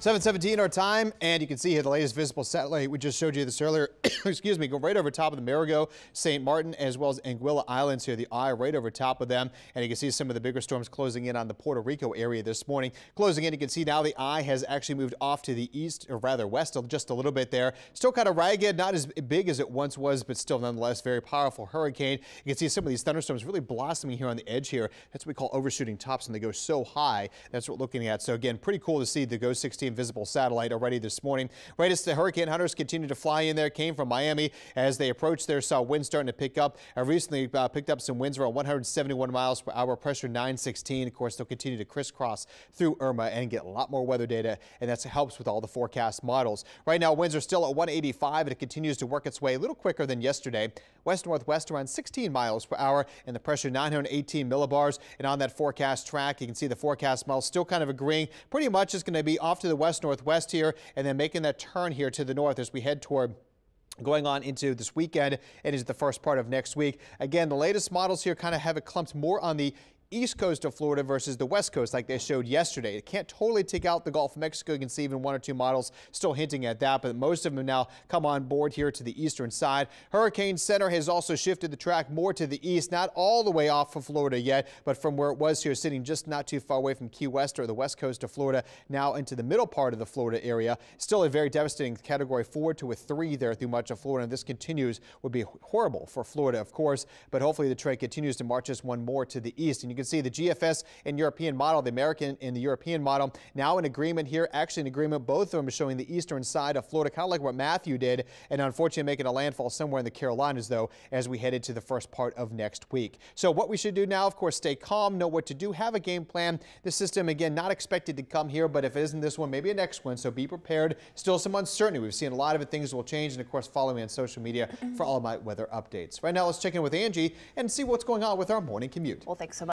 7:17 our time, and you can see here the latest visible satellite. We just showed you this earlier. Excuse me, go right over top of the Marigot, St. Martin, as well as Anguilla Islands here. The eye right over top of them, and you can see some of the bigger storms closing in on the Puerto Rico area this morning. Closing in, you can see now the eye has actually moved off to the east, or rather west, just a little bit there. Still kind of ragged, not as big as it once was, but still nonetheless very powerful hurricane. You can see some of these thunderstorms really blossoming here on the edge here. That's what we call overshooting tops, and they go so high. That's what we're looking at. So again, pretty cool to see the GO 16 visible satellite already this morning. Right as the hurricane hunters continue to fly in there, came from Miami. As they approached there, saw winds starting to pick up. Recently picked up some winds around 171 miles per hour, pressure 916. Of course, they'll continue to crisscross through Irma and get a lot more weather data, and that helps with all the forecast models. Right now, winds are still at 185, and it continues to work its way a little quicker than yesterday. West-northwest around 16 miles per hour, and the pressure 918 millibars. And on that forecast track, you can see the forecast model still kind of agreeing pretty much is going to be off to the west-northwest here, and then making that turn here to the north as we head toward going on into this weekend and into the first part of next week. Again, the latest models here kind of have it clumped more on the east coast of Florida versus the west coast like they showed yesterday. It can't totally take out the Gulf of Mexico. You can see even one or two models still hinting at that, but most of them now come on board here to the eastern side. Hurricane center has also shifted the track more to the east, not all the way off of Florida yet, but from where it was here, sitting just not too far away from Key West or the west coast of Florida, now into the middle part of the Florida area. Still a very devastating category 4 to a 3 there through much of Florida, and this continues would be horrible for Florida, of course, but hopefully the trade continues to march us one more to the east. And you can see the GFS and European model, the American and the European model, now in agreement here, actually in agreement. Both of them are showing the eastern side of Florida, kind of like what Matthew did, and unfortunately making a landfall somewhere in the Carolinas, though, as we head into the first part of next week. So what we should do now, of course, stay calm, know what to do, have a game plan. This system, again, not expected to come here, but if it isn't this one, maybe a next one, so be prepared. Still some uncertainty. We've seen a lot of it. Things will change, and of course, follow me on social media for all of my weather updates. Right now, let's check in with Angie and see what's going on with our morning commute. Well, thanks so much.